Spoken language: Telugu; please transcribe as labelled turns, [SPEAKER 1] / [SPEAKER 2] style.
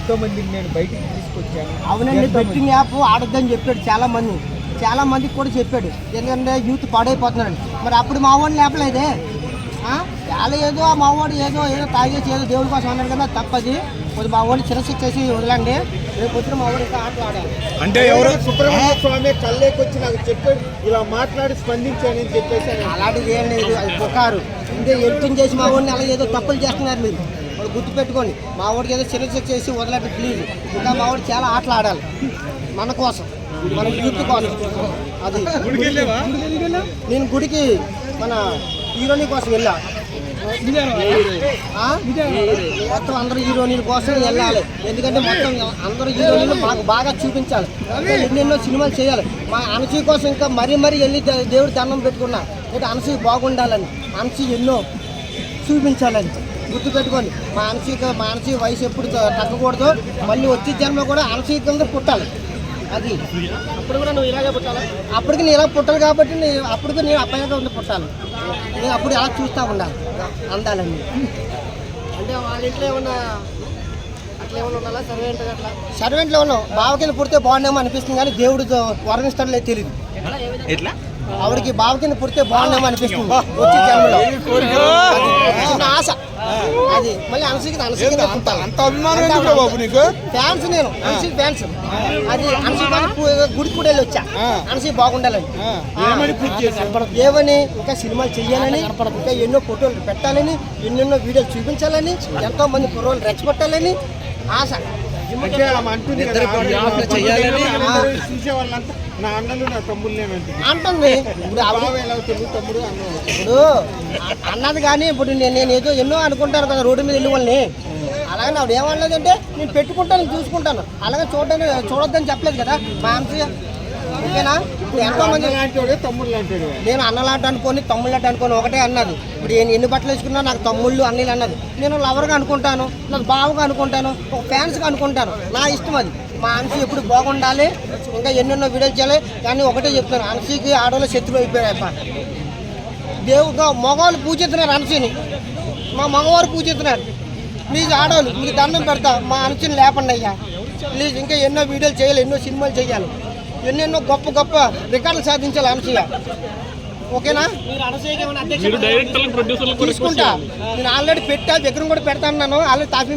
[SPEAKER 1] ఎంతో మందిని నేను బయటికి తీసుకొచ్చాను.
[SPEAKER 2] అవునండి, బెట్టింగ్ యాప్ ఆడొద్దని చెప్పాడు చాలా మందికి కూడా చెప్పాడు. ఎందుకంటే యూత్ పాడైపోతున్నాడు. మరి అప్పుడు మా వాడిని లేపలేదే. చాలా ఏదో మా వాడు ఏదో తాగేసి ఏదో దేవుడి కోసం అన్నాడు కదా, తప్పది. కొద్ది మా వాడిని చిరశిక్ష చేసి వదలండి. రేపు వచ్చిన మా వాడు ఇంకా ఆటలు ఆడాలి.
[SPEAKER 1] అంటే ఎవరో సుబ్రహ్మణ్య స్వామి కళ్ళేకొచ్చి నాకు చెప్పాడు, ఇలా మాట్లాడి స్పందించానని చెప్పేసి.
[SPEAKER 2] అలాంటిది ఏం లేదు, అది పుకారు. ఇంకే ఎడిటింగ్ చేసి మా వాడిని అలా ఏదో తప్పులు చేస్తున్నారు మీరు. వాడు గుర్తుపెట్టుకోండి, మా వాడికి ఏదో చిరశిక్ష చేసి వదలండి ప్లీజ్. ఇంకా మా వాడు చాలా ఆటలు ఆడాలి మన కోసం, మన యూత్ కోసం. అది నేను గుడికి మన హీరోయిన్ కోసం వెళ్ళా. మొత్తం అందరూ హీరోయిన్ల కోసం వెళ్ళాలి. ఎందుకంటే మొత్తం అందరూ హీరోయిన్లు మాకు బాగా చూపించాలి. ఎన్నెన్నో సినిమాలు చేయాలి. మా అనసూయ కోసం ఇంకా మరీ వెళ్ళి దేవుడి దండం పెట్టుకున్నా. అంటే అనసూయ బాగుండాలని, అనసూయ ఎన్నో చూపించాలని గుర్తుపెట్టుకోండి. మా అనసూయ వయసు ఎప్పుడు తగ్గకూడదు. మళ్ళీ వచ్చే జన్మ కూడా అనసూయ కింద పుట్టాలి. అది అప్పుడు కూడా నువ్వు ఇలాగే పుట్టాలి. అప్పటికి నేను ఇలా పుట్టాలి కాబట్టి అప్పటికి నేను అబ్బాయిగా ఉండి పుట్టాలి. నేను అప్పుడు ఎలా చూస్తూ ఉండాలి అందాలండి. అంటే వాళ్ళ ఇంట్లో ఏమన్నా అట్లా ఏమన్నా ఉండాలా? సర్వెంట్లో ఉన్నాం. బావ కింద పుడితే బాగుండేమో అనిపిస్తుంది, కానీ దేవుడు వరణిస్తాడో లేదు తెలియదు.
[SPEAKER 1] ఎట్లా
[SPEAKER 2] ఆవిడకి బావ కింద పుడితే బాగుండేమో అనిపిస్తుంది వచ్చే జన్మలో. చిన్న ఆశ అది. మళ్ళీ అనసూయ
[SPEAKER 1] అంత అభిమానం బాబు నీకు?
[SPEAKER 2] ఫ్యాన్స్ నేను, అనసూయ ఫ్యాన్స్. అది అనసూయ గుడికి కూడా వెళ్ళి వచ్చా, అనసూయ బాగుండాలని. ఏమని ఇంకా సినిమాలు చెయ్యాలని, ఇంకా ఎన్నో ఫోటోలు పెట్టాలని, ఎన్నెన్నో వీడియోలు చూపించాలని, ఎంతో మంది కుర్రోళ్ళు రెచ్చగొట్టాలని ఆశ
[SPEAKER 1] నా అన్నలు నా తమ్ముళ్ళు
[SPEAKER 2] అంటుంది. ఇప్పుడు అన్నది కానీ ఇప్పుడు నేను ఏదో ఎన్నో అనుకుంటాను కదా రోడ్డు మీద వెళ్ళి వాళ్ళని. అలాగే ఆవిడ ఏమన్నదంటే నేను పెట్టుకుంటాను, చూసుకుంటాను. అలాగే చూడొద్దని చెప్పలేదు కదా మా అనసూయ. ఓకేనా? ఇప్పుడు ఎంతో మంది
[SPEAKER 1] తమ్ముళ్ళు అంటాడు.
[SPEAKER 2] నేను అన్నలాంటి అనుకోని తమ్ముళ్ళు అంటే అనుకోని ఒకటే అన్నది. ఇప్పుడు ఎన్ని బట్టలు వేసుకున్నా నాకు తమ్ముళ్ళు అన్నీళ్ళు అన్నది. నేను లవర్గా అనుకుంటాను, నాకు బావగా అనుకుంటాను, ఒక ఫ్యాన్స్గా అనుకుంటాను. నా ఇష్టం అది. మా అనసూయ ఎప్పుడు బాగుండాలి, ఇంకా ఎన్నెన్నో వీడియోలు చేయాలి. కానీ ఒకటే చెప్తాను, అనసూయకి ఆడవాళ్ళు శత్రువు అయిపోయాయప్ప. దేవుగా మగవాళ్ళు పూజిస్తున్నారు అనసూయని, మా మగవారు పూజిస్తున్నారు. ప్లీజ్ ఆడవాళ్ళు మీకు దండం పెడతా, మా అనసూయని లేపండి అయ్యా ప్లీజ్. ఇంకా ఎన్నో వీడియోలు చేయాలి, ఎన్నో సినిమాలు చేయాలి, ఎన్నెన్నో గొప్ప రికార్డులు సాధించాలి అనసూయ. ఓకేనా? తీసుకుంటా. నేను ఆల్రెడీ పెట్టా, విగ్రహం కూడా పెడతా అన్నాను. ఆల్రెడీ తాపీ